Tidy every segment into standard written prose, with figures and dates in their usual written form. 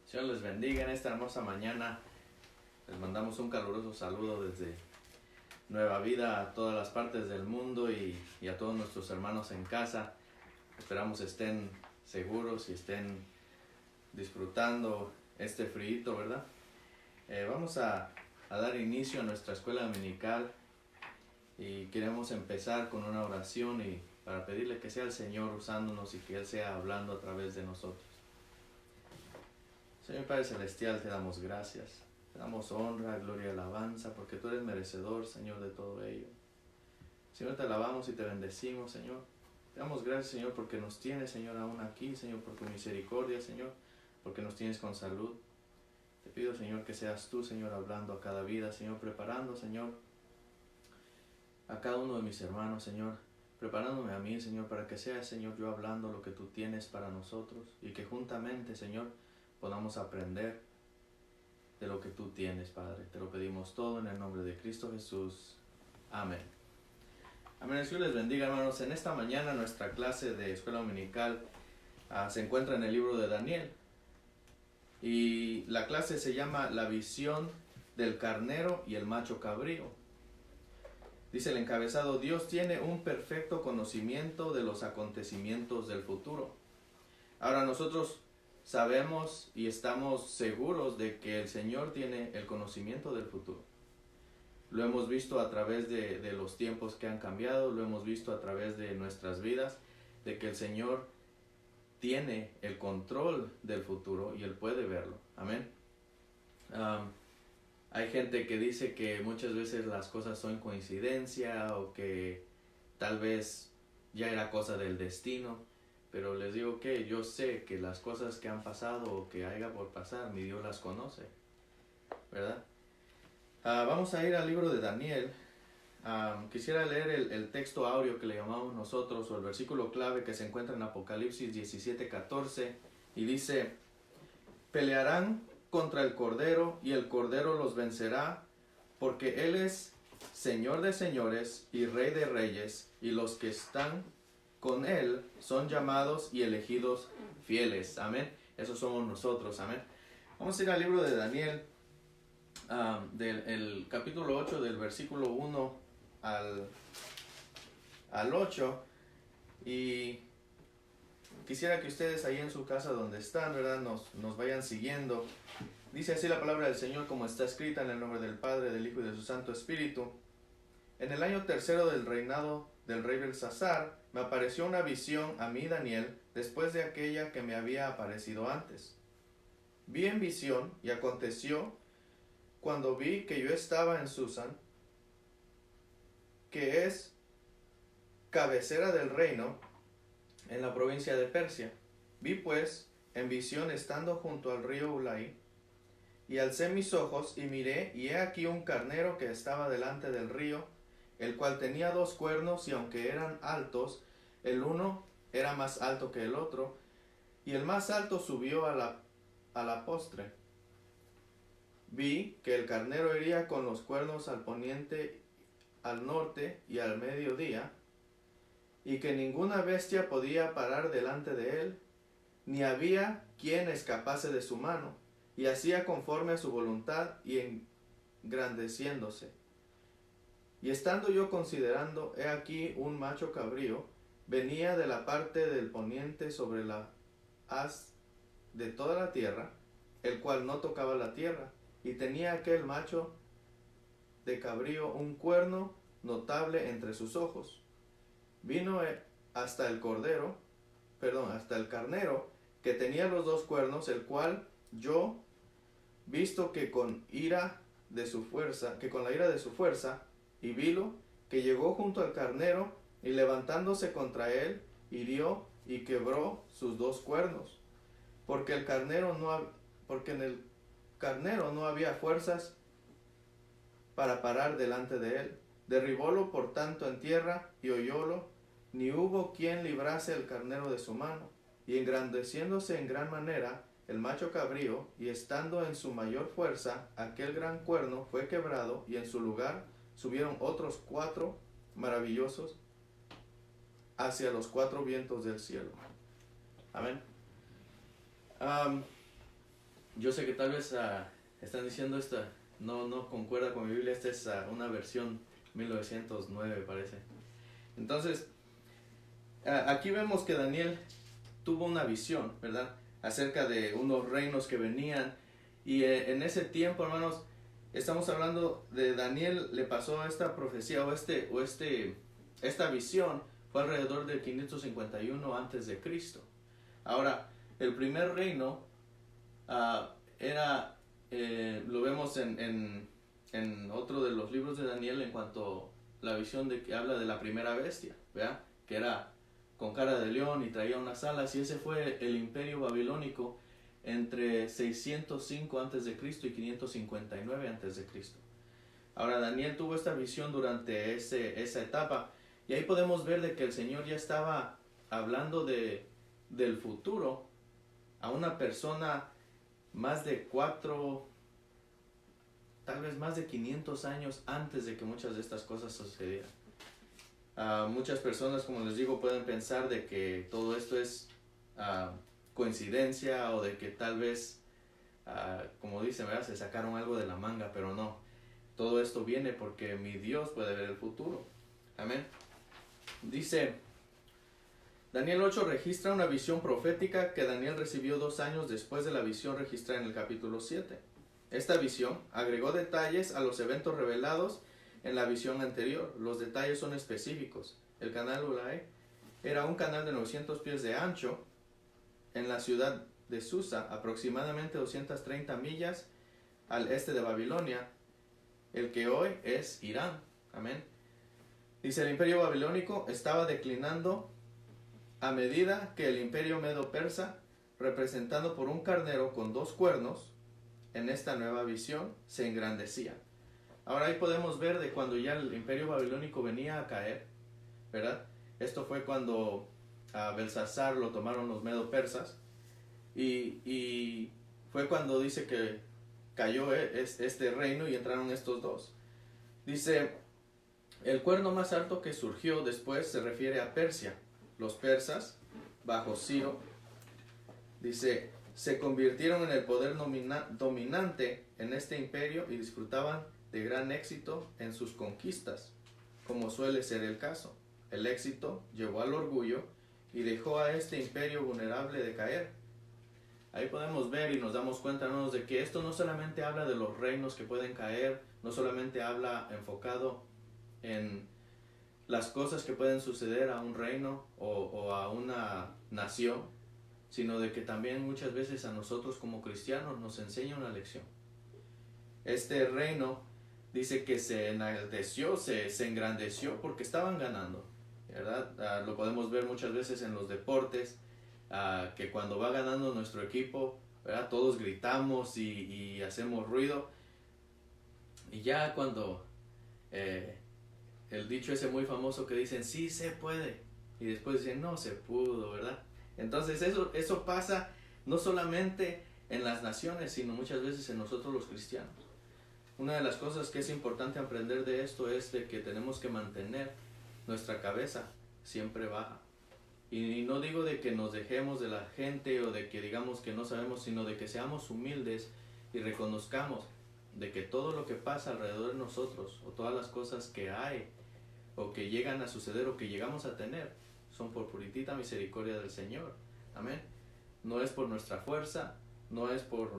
Señor les bendiga en esta hermosa mañana. Les mandamos un caluroso saludo desde Nueva Vida a todas las partes del mundo y a todos nuestros hermanos en casa. Esperamos estén seguros y estén disfrutando este frío, ¿verdad? Vamos a dar inicio a nuestra escuela dominical y queremos empezar con una oración y para pedirle que sea el Señor usándonos y que Él sea hablando a través de nosotros. Señor Padre Celestial, te damos gracias, te damos honra, gloria y alabanza, porque tú eres merecedor, Señor, de todo ello. Señor, te alabamos y te bendecimos, Señor. Te damos gracias, Señor, porque nos tienes, Señor, aún aquí, Señor, por tu misericordia, Señor, porque nos tienes con salud. Te pido, Señor, que seas tú, Señor, hablando a cada vida, Señor, preparando, Señor, a cada uno de mis hermanos, Señor, preparándome a mí, Señor, para que sea, Señor, yo hablando lo que tú tienes para nosotros y que juntamente, Señor, podamos aprender de lo que tú tienes, Padre. Te lo pedimos todo en el nombre de Cristo Jesús. Amén. Amén. Dios les bendiga, hermanos. En esta mañana nuestra clase de escuela dominical se encuentra en el libro de Daniel. Y la clase se llama La visión del carnero y el macho cabrío. Dice el encabezado: Dios tiene un perfecto conocimiento de los acontecimientos del futuro. Ahora nosotros sabemos y estamos seguros de que el Señor tiene el conocimiento del futuro. Lo hemos visto a través de los tiempos que han cambiado, lo hemos visto a través de nuestras vidas, de que el Señor tiene el control del futuro y Él puede verlo. Amén. Hay gente que dice que muchas veces las cosas son coincidencia o que tal vez ya era cosa del destino. Pero les digo que yo sé que las cosas que han pasado o que haya por pasar, mi Dios las conoce, ¿verdad? Vamos a ir al libro de Daniel. Quisiera leer el texto áureo que le llamamos nosotros, o el versículo clave que se encuentra en Apocalipsis 17:14, y dice: pelearán contra el Cordero, y el Cordero los vencerá, porque Él es Señor de señores y Rey de reyes, y los que están con Él son llamados y elegidos fieles. Amén. Esos somos nosotros. Amén. Vamos a ir al libro de Daniel, del capítulo 8, del versículo 1 al 8. Y quisiera que ustedes ahí en su casa donde están, ¿verdad?, nos vayan siguiendo. Dice así la palabra del Señor, como está escrita: en el nombre del Padre, del Hijo y de su Santo Espíritu. En el año tercero del reinado del rey Belsasar, me apareció una visión a mí, Daniel, después de aquella que me había aparecido antes. Vi en visión, y aconteció, cuando vi que yo estaba en Susan, que es cabecera del reino, en la provincia de Persia. Vi pues en visión estando junto al río Ulai, y alcé mis ojos y miré, y he aquí un carnero que estaba delante del río, el cual tenía 2 cuernos, y aunque eran altos, el uno era más alto que el otro, y el más alto subió a la postre. Vi que el carnero hería con los cuernos al poniente, al norte y al mediodía, y que ninguna bestia podía parar delante de él, ni había quien escapase de su mano, y hacía conforme a su voluntad, y engrandeciéndose. Y estando yo considerando, he aquí un macho cabrío venía de la parte del poniente sobre la haz de toda la tierra, el cual no tocaba la tierra, y tenía aquel macho de cabrío un cuerno notable entre sus ojos. Vino hasta el carnero, que tenía los 2 cuernos, el cual yo, visto que con la ira de su fuerza, y vilo, que llegó junto al carnero, y levantándose contra él, hirió y quebró sus 2 cuernos, porque en el carnero no había fuerzas para parar delante de él. Derribólo por tanto en tierra, y hollólo, ni hubo quien librase el carnero de su mano. Y engrandeciéndose en gran manera el macho cabrío, y estando en su mayor fuerza, aquel gran cuerno fue quebrado, y en su lugar subieron otros 4 maravillosos hacia los 4 vientos del cielo. Amén. yo sé que tal vez están diciendo esta, no concuerda con mi Biblia, esta es una versión 1909 parece. Entonces, aquí vemos que Daniel tuvo una visión, ¿verdad? Acerca de unos reinos que venían. Y en ese tiempo, hermanos, estamos hablando de Daniel, le pasó esta profecía esta visión, fue alrededor del 551 antes de Cristo. Ahora, el primer reino era, lo vemos en otro de los libros de Daniel en cuanto a la visión de que habla de la primera bestia, ¿verdad? Que era con cara de león y traía unas alas, y ese fue el imperio babilónico entre 605 a.C. y 559 a.C. Ahora Daniel tuvo esta visión durante esa etapa, y ahí podemos ver de que el Señor ya estaba hablando del futuro a una persona más de tal vez más de 500 años antes de que muchas de estas cosas sucedieran. Muchas personas, como les digo, pueden pensar de que todo esto es coincidencia, o de que tal vez, como dicen, ¿verdad?, se sacaron algo de la manga, pero no. Todo esto viene porque mi Dios puede ver el futuro. Amén. Dice, Daniel 8 registra una visión profética que Daniel recibió 2 años después de la visión registrada en el capítulo 7. Esta visión agregó detalles a los eventos revelados en la visión anterior. Los detalles son específicos. El canal Ulai era un canal de 900 pies de ancho en la ciudad de Susa, aproximadamente 230 millas al este de Babilonia, el que hoy es Irán. Amén. Dice, el imperio babilónico estaba declinando a medida que el imperio medo-persa, representado por un carnero con 2 cuernos, en esta nueva visión se engrandecía. Ahora ahí podemos ver de cuando ya el imperio babilónico venía a caer, ¿verdad? Esto fue cuando a Belsasar lo tomaron los medo-persas, y fue cuando dice que cayó este reino y entraron estos dos. Dice, el cuerno más alto que surgió después se refiere a Persia. Los persas, bajo Ciro, dice, se convirtieron en el poder dominante en este imperio y disfrutaban de gran éxito en sus conquistas, como suele ser el caso. El éxito llevó al orgullo y dejó a este imperio vulnerable de caer. Ahí podemos ver y nos damos cuenta, hermanos, de que esto no solamente habla de los reinos que pueden caer, no solamente habla enfocado en las cosas que pueden suceder a un reino o a una nación, sino de que también muchas veces a nosotros como cristianos nos enseña una lección. Este reino dice que se enalteció, se engrandeció porque estaban ganando, ¿verdad? Lo podemos ver muchas veces en los deportes, que cuando va ganando nuestro equipo, ¿verdad?, todos gritamos y hacemos ruido, y ya cuando el dicho ese muy famoso que dicen sí se puede, y después dicen no se pudo, ¿verdad? Entonces eso pasa no solamente en las naciones, sino muchas veces en nosotros los cristianos. Una de las cosas que es importante aprender de esto es de que tenemos que mantener nuestra cabeza siempre baja. Y no digo de que nos dejemos de la gente o de que digamos que no sabemos, sino de que seamos humildes y reconozcamos de que todo lo que pasa alrededor de nosotros, o todas las cosas que hay o que llegan a suceder o que llegamos a tener, son por puritita misericordia del Señor. Amén. No es por nuestra fuerza, no es por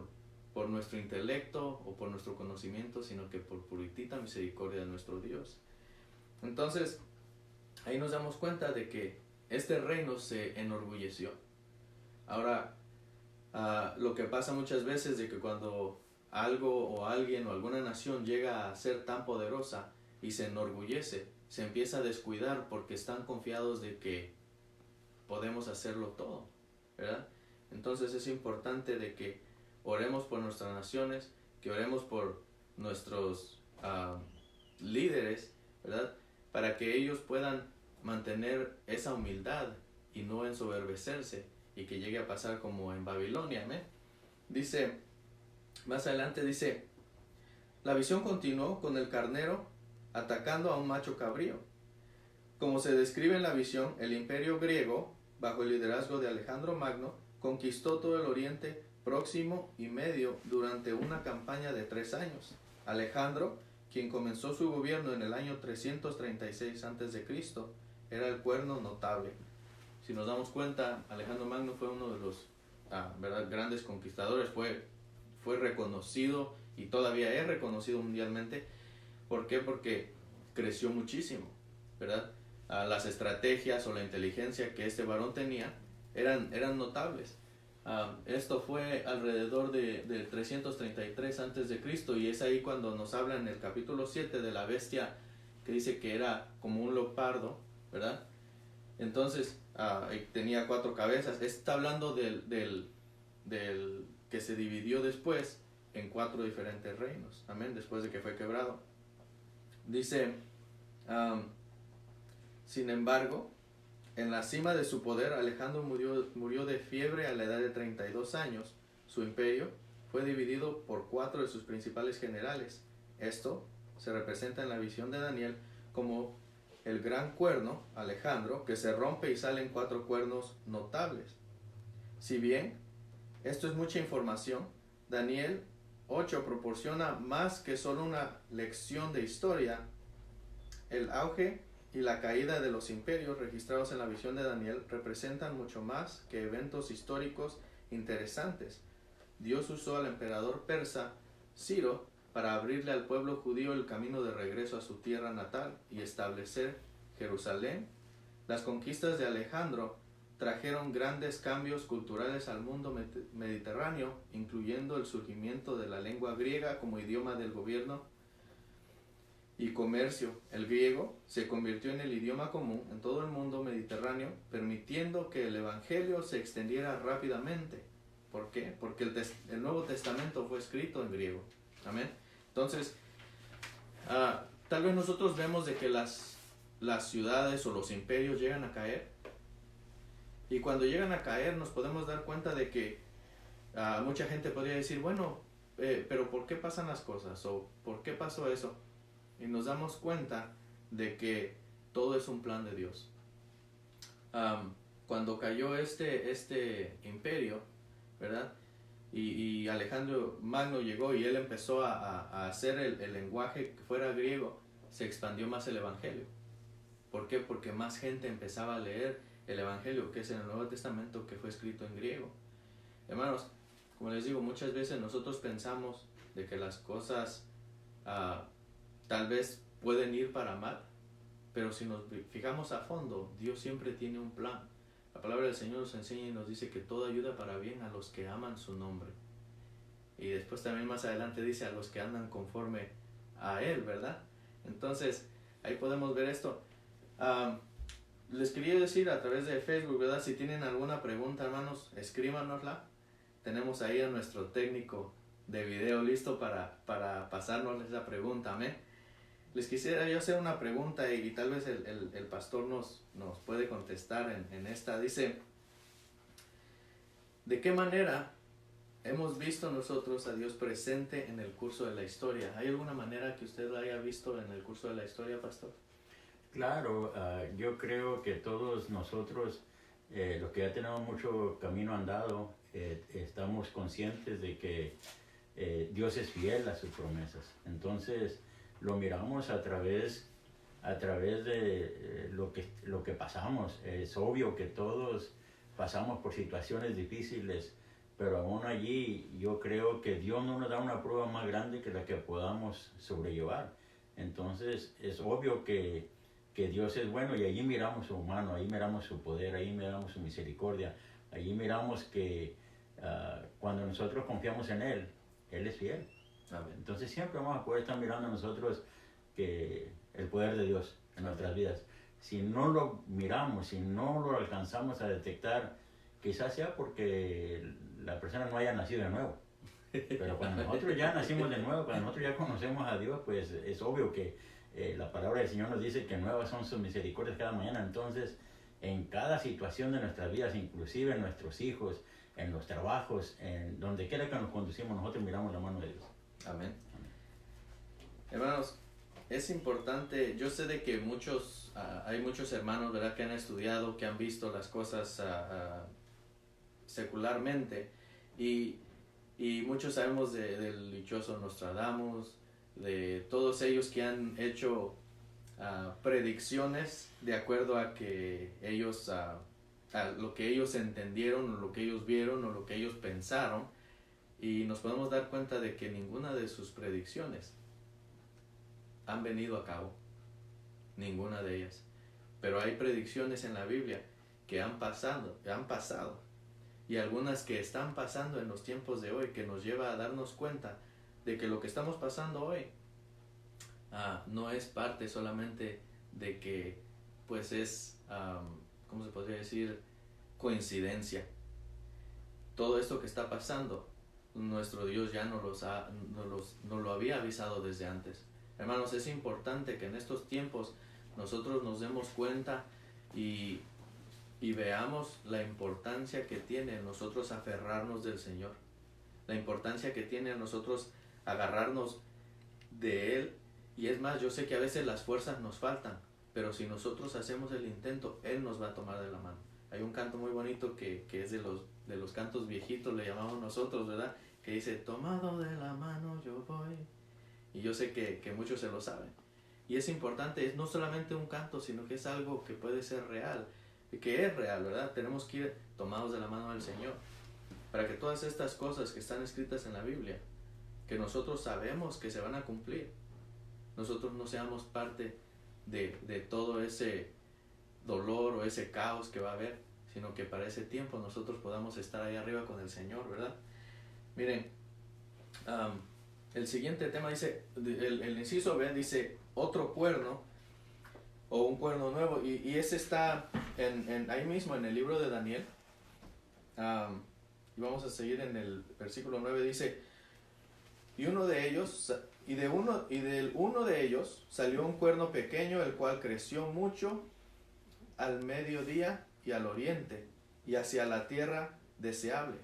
nuestro intelecto o por nuestro conocimiento, sino que por puritita misericordia de nuestro Dios. Entonces, ahí nos damos cuenta de que este reino se enorgulleció. Ahora, lo que pasa muchas veces de que cuando algo o alguien o alguna nación llega a ser tan poderosa y se enorgullece, se empieza a descuidar porque están confiados de que podemos hacerlo todo, ¿verdad? Entonces es importante de que oremos por nuestras naciones, que oremos por nuestros líderes, ¿verdad?, para que ellos puedan mantener esa humildad y no ensoberbecerse, y que llegue a pasar como en Babilonia. ¿eh? Dice, más adelante dice, la visión continuó con el carnero atacando a un macho cabrío. Como se describe en la visión, el imperio griego, bajo el liderazgo de Alejandro Magno, conquistó todo el oriente próximo y medio durante una campaña de 3 años. Alejandro, quien comenzó su gobierno en el año 336 a.C., era el cuerno notable. Si nos damos cuenta, Alejandro Magno fue uno de los ¿verdad? grandes conquistadores, fue reconocido y todavía es reconocido mundialmente. ¿Por qué? Porque creció muchísimo, ¿verdad? Las estrategias o la inteligencia que este varón tenía eran notables. Esto fue alrededor de 333 a.C. y es ahí cuando nos habla en el capítulo 7 de la bestia que dice que era como un leopardo, ¿verdad? Entonces tenía 4 cabezas. Está hablando del que se dividió después en 4 diferentes reinos, amén, después de que fue quebrado. Dice, sin embargo, en la cima de su poder, Alejandro murió de fiebre a la edad de 32 años. Su imperio fue dividido por 4 de sus principales generales. Esto se representa en la visión de Daniel como el gran cuerno, Alejandro, que se rompe y salen 4 cuernos notables. Si bien esto es mucha información, Daniel 8 proporciona más que solo una lección de historia. El auge y la caída de los imperios registrados en la visión de Daniel representan mucho más que eventos históricos interesantes. Dios usó al emperador persa Ciro para abrirle al pueblo judío el camino de regreso a su tierra natal y establecer Jerusalén. Las conquistas de Alejandro trajeron grandes cambios culturales al mundo mediterráneo, incluyendo el surgimiento de la lengua griega como idioma del gobierno y comercio. El griego se convirtió en el idioma común en todo el mundo mediterráneo, permitiendo que el evangelio se extendiera rápidamente. ¿Por qué? Porque el Nuevo Testamento fue escrito en griego. Amén. Entonces, tal vez nosotros vemos de que las ciudades o los imperios llegan a caer, y cuando llegan a caer nos podemos dar cuenta de que mucha gente podría decir, bueno, pero ¿por qué pasan las cosas? ¿O por qué pasó eso? Y nos damos cuenta de que todo es un plan de Dios. Cuando cayó este imperio, ¿verdad? Y Alejandro Magno llegó y él empezó a hacer el lenguaje que fuera griego, se expandió más el evangelio. ¿Por qué? Porque más gente empezaba a leer el evangelio, que es en el Nuevo Testamento, que fue escrito en griego. Hermanos, como les digo, muchas veces nosotros pensamos de que las cosas tal vez pueden ir para mal, pero si nos fijamos a fondo, Dios siempre tiene un plan. La palabra del Señor nos enseña y nos dice que todo ayuda para bien a los que aman su nombre. Y después también más adelante dice a los que andan conforme a Él, ¿verdad? Entonces, ahí podemos ver esto. Les quería decir a través de Facebook, ¿verdad? Si tienen alguna pregunta, hermanos, escríbanosla. Tenemos ahí a nuestro técnico de video listo para pasarnos esa pregunta, amén. Les quisiera yo hacer una pregunta y tal vez el pastor nos puede contestar en esta. Dice, ¿de qué manera hemos visto nosotros a Dios presente en el curso de la historia? ¿Hay alguna manera que usted lo haya visto en el curso de la historia, pastor? Claro, yo creo que todos nosotros, los que ya tenemos mucho camino andado, estamos conscientes de que Dios es fiel a sus promesas. Entonces, lo miramos a través de lo que pasamos. Es obvio que todos pasamos por situaciones difíciles, pero aún allí yo creo que Dios no nos da una prueba más grande que la que podamos sobrellevar. Entonces, es obvio que Dios es bueno, y allí miramos su mano, ahí miramos su poder, ahí miramos su misericordia, allí miramos que cuando nosotros confiamos en Él es fiel. Amén. Entonces siempre vamos a poder estar mirando a nosotros que el poder de Dios en nuestras vidas. Si no lo miramos, si no lo alcanzamos a detectar, quizás sea porque la persona no haya nacido de nuevo. Pero cuando nosotros ya nacimos de nuevo, cuando nosotros ya conocemos a Dios, pues es obvio que la palabra del Señor nos dice que nuevas son sus misericordias cada mañana. Entonces, en cada situación de nuestras vidas, inclusive en nuestros hijos, en los trabajos, en donde quiera que nos conducimos, nosotros miramos la mano de Dios. Amén. Hermanos, es importante, yo sé de que hay muchos hermanos, ¿verdad?, que han estudiado, que han visto las cosas secularmente, y Y muchos sabemos del dichoso Nostradamus, de todos ellos que han hecho predicciones de acuerdo a que ellos, a lo que ellos entendieron, o lo que ellos vieron, o lo que ellos pensaron, y nos podemos dar cuenta de que ninguna de sus predicciones han venido a cabo, ninguna de ellas. Pero hay predicciones en la Biblia que han pasado, y algunas que están pasando en los tiempos de hoy, que nos lleva a darnos cuenta de que lo que estamos pasando hoy no es parte solamente de que pues es, ¿cómo se podría decir?, coincidencia. Todo esto que está pasando, nuestro Dios ya nos lo había avisado desde antes. Hermanos, es importante que en estos tiempos nosotros nos demos cuenta y veamos la importancia que tiene nosotros aferrarnos del Señor, la importancia que tiene nosotros agarrarnos de Él. Y es más, yo sé que a veces las fuerzas nos faltan, pero si nosotros hacemos el intento, Él nos va a tomar de la mano. Hay un canto muy bonito que es de los cantos viejitos, le llamamos nosotros, ¿verdad? Que dice, tomado de la mano yo voy. Y yo sé que muchos se lo saben. Y es importante, es no solamente un canto, sino que es algo que puede ser real, que es real, ¿verdad? Tenemos que ir tomados de la mano del Señor, para que todas estas cosas que están escritas en la Biblia, que nosotros sabemos que se van a cumplir, nosotros no seamos parte de todo ese dolor o ese caos que va a haber, sino que para ese tiempo nosotros podamos estar ahí arriba con el Señor, ¿verdad? Miren, el siguiente tema dice, el inciso B dice, otro cuerno, o un cuerno nuevo, y ese está ahí mismo en el libro de Daniel. Y vamos a seguir en el versículo 9, dice, y del uno de ellos salió un cuerno pequeño, el cual creció mucho al mediodía y al oriente, y hacia la tierra deseable,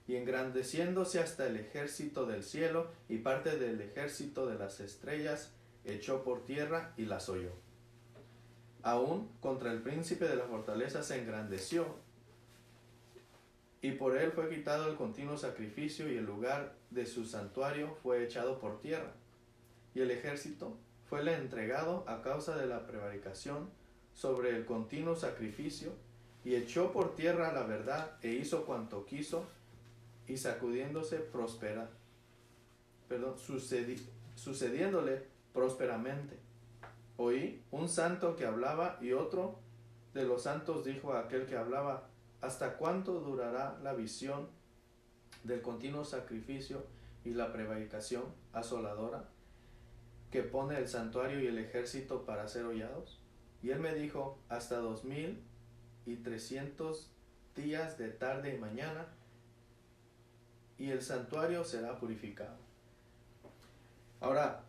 y engrandeciéndose hasta el ejército del cielo, y parte del ejército de las estrellas, echó por tierra y las holló. Aún contra el príncipe de la fortaleza se engrandeció, y por él fue quitado el continuo sacrificio, y el lugar de su santuario fue echado por tierra. Y el ejército fuele entregado a causa de la prevaricación sobre el continuo sacrificio, y echó por tierra la verdad, e hizo cuanto quiso, y sacudiéndose sucediéndole prósperamente. Oí un santo que hablaba, y otro de los santos dijo a aquel que hablaba, ¿hasta cuánto durará la visión del continuo sacrificio y la prevaricación asoladora que pone el santuario y el ejército para ser hollados? Y él me dijo, hasta 2300 días de tarde y mañana, y el santuario será purificado. Ahora,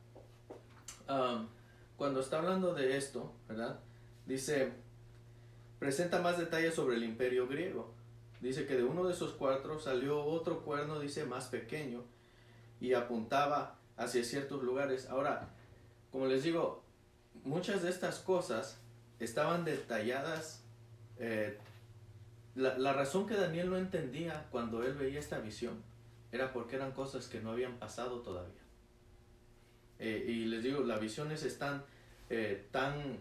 cuando está hablando de esto, ¿verdad? Dice, presenta más detalles sobre el imperio griego. Dice que de uno de esos cuatro salió otro cuerno, dice, más pequeño, y apuntaba hacia ciertos lugares. Ahora, como les digo, muchas de estas cosas estaban detalladas. La razón que Daniel no entendía cuando él veía esta visión era porque eran cosas que no habían pasado todavía. Y les digo, las visiones están tan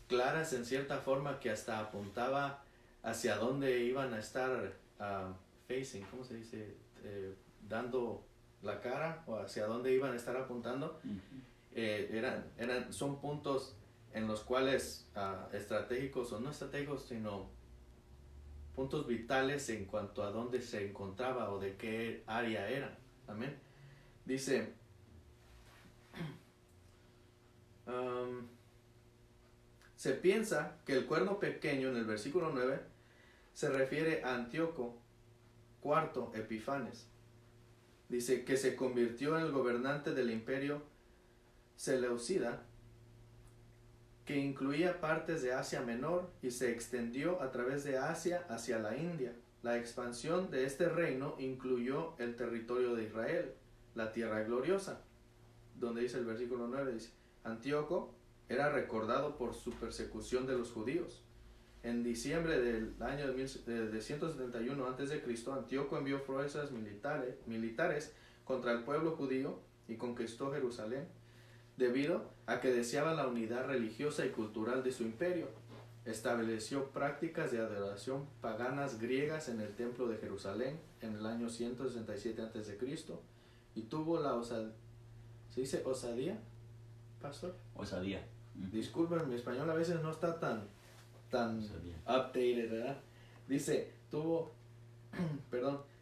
claras en cierta forma que hasta apuntaba hacia dónde iban a estar facing, ¿cómo se dice? Dando la cara, o hacia dónde iban a estar apuntando. Son puntos en los cuales estratégicos, o no estratégicos, sino puntos vitales en cuanto a dónde se encontraba o de qué área eran. Amén. Dice, se piensa que el cuerno pequeño en el versículo 9 se refiere a Antíoco IV Epifanes. Dice que se convirtió en el gobernante del imperio Seleucida, que incluía partes de Asia Menor y se extendió a través de Asia hacia la India. La expansión de este reino incluyó el territorio de Israel, la tierra gloriosa, donde dice el versículo 9, dice, Antíoco era recordado por su persecución de los judíos, En diciembre del año de 171 a.C., Antíoco envió fuerzas militares contra el pueblo judío y conquistó Jerusalén, debido a que deseaba la unidad religiosa y cultural de su imperio. Estableció prácticas de adoración paganas griegas en el templo de Jerusalén en el año 167 a.C. y tuvo la osadía. ¿Se dice osadía, pastor? Osadía. Disculpen, mi español a veces no está tan updated, ¿verdad? Dice, tuvo,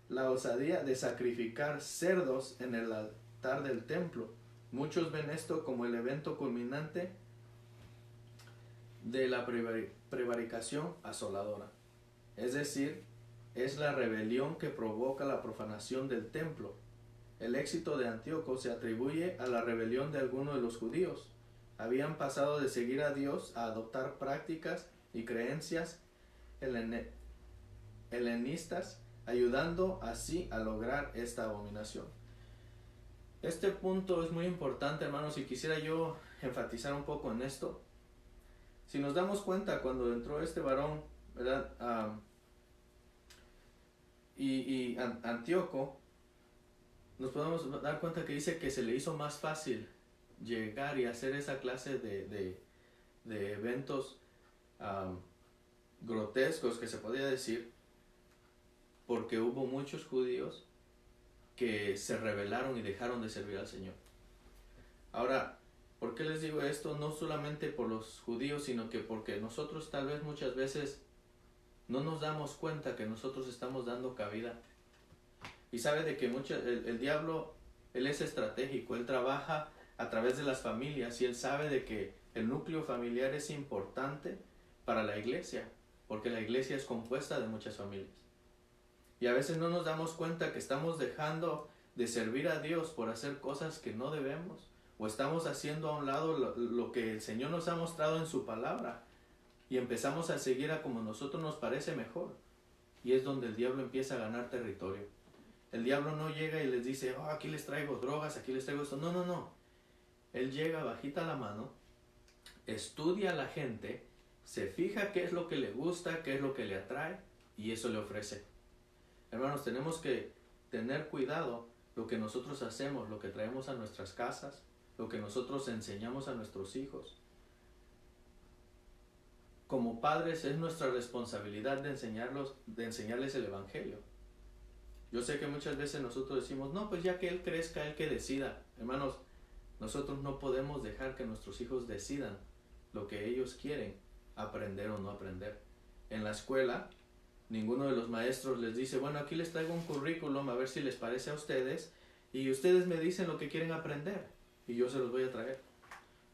la osadía de sacrificar cerdos en el altar del templo. Muchos ven esto como el evento culminante de la prevaricación asoladora. Es decir, es la rebelión que provoca la profanación del templo. El éxito de Antíoco se atribuye a la rebelión de algunos de los judíos. Habían pasado de seguir a Dios a adoptar prácticas y creencias helenistas, ayudando así a lograr esta abominación. Este punto es muy importante, hermanos, y quisiera yo enfatizar un poco en esto. Si nos damos cuenta, cuando entró este varón, ¿verdad? Antíoco, nos podemos dar cuenta que dice que se le hizo más fácil llegar y hacer esa clase de eventos grotescos, que se podría decir, porque hubo muchos judíos que se rebelaron y dejaron de servir al Señor. Ahora, ¿por qué les digo esto? No solamente por los judíos, sino que porque nosotros tal vez muchas veces no nos damos cuenta que nosotros estamos dando cabida. Y sabe de que el diablo, él es estratégico, él trabaja a través de las familias y él sabe de que el núcleo familiar es importante para la iglesia, porque la iglesia es compuesta de muchas familias. Y a veces no nos damos cuenta que estamos dejando de servir a Dios por hacer cosas que no debemos, o estamos haciendo a un lado lo que el Señor nos ha mostrado en su palabra, y empezamos a seguir a como nosotros nos parece mejor. Y es donde el diablo empieza a ganar territorio. El diablo no llega y les dice, oh, aquí les traigo drogas, aquí les traigo esto. No, no, no. Él llega, bajita la mano, estudia a la gente, se fija qué es lo que le gusta, qué es lo que le atrae, y eso le ofrece. Hermanos, tenemos que tener cuidado lo que nosotros hacemos, lo que traemos a nuestras casas, lo que nosotros enseñamos a nuestros hijos. Como padres es nuestra responsabilidad de enseñarles el evangelio. Yo sé que muchas veces nosotros decimos, no, pues ya que él crezca, él que decida. Hermanos, nosotros no podemos dejar que nuestros hijos decidan lo que ellos quieren aprender o no aprender. En la escuela, ninguno de los maestros les dice, bueno, aquí les traigo un currículum a ver si les parece a ustedes, y ustedes me dicen lo que quieren aprender y yo se los voy a traer.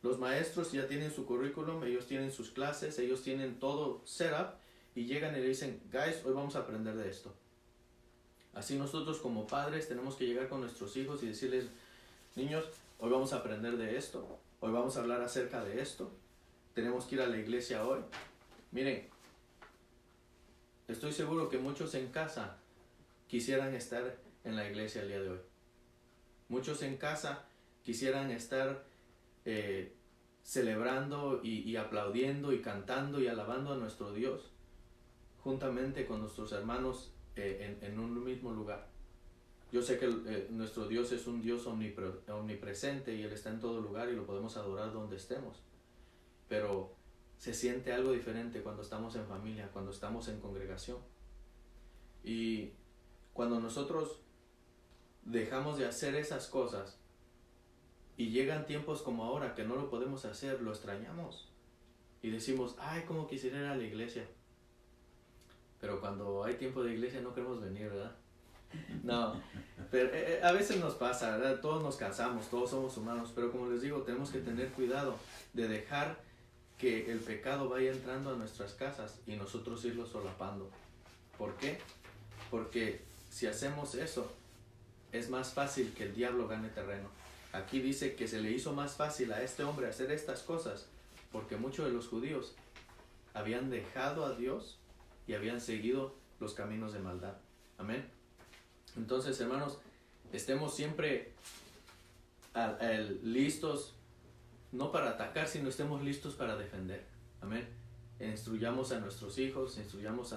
Los maestros ya tienen su currículum, ellos tienen sus clases, ellos tienen todo setup, y llegan y le dicen, guys, hoy vamos a aprender de esto. Así nosotros como padres tenemos que llegar con nuestros hijos y decirles, niños, hoy vamos a aprender de esto, hoy vamos a hablar acerca de esto, tenemos que ir a la iglesia hoy. Miren, estoy seguro que muchos en casa quisieran estar en la iglesia el día de hoy. Muchos en casa quisieran estar celebrando y aplaudiendo y cantando y alabando a nuestro Dios juntamente con nuestros hermanos en un mismo lugar. Yo sé que nuestro Dios es un Dios omnipresente y Él está en todo lugar y lo podemos adorar donde estemos, pero se siente algo diferente cuando estamos en familia, cuando estamos en congregación. Y cuando nosotros dejamos de hacer esas cosas y llegan tiempos como ahora que no lo podemos hacer, lo extrañamos y decimos, ay, cómo quisiera ir a la iglesia. Pero cuando hay tiempo de iglesia no queremos venir, ¿verdad? No, pero a veces nos pasa, ¿verdad? Todos nos cansamos, todos somos humanos, pero como les digo, tenemos que tener cuidado de dejar que el pecado vaya entrando a nuestras casas y nosotros irlo solapando. ¿Por qué? Porque si hacemos eso, es más fácil que el diablo gane terreno. Aquí dice que se le hizo más fácil a este hombre hacer estas cosas porque muchos de los judíos habían dejado a Dios y habían seguido los caminos de maldad. Amén. Entonces, hermanos, estemos siempre listos, no para atacar, sino estemos listos para defender. Amén. instruyamos a nuestros hijos, instruyamos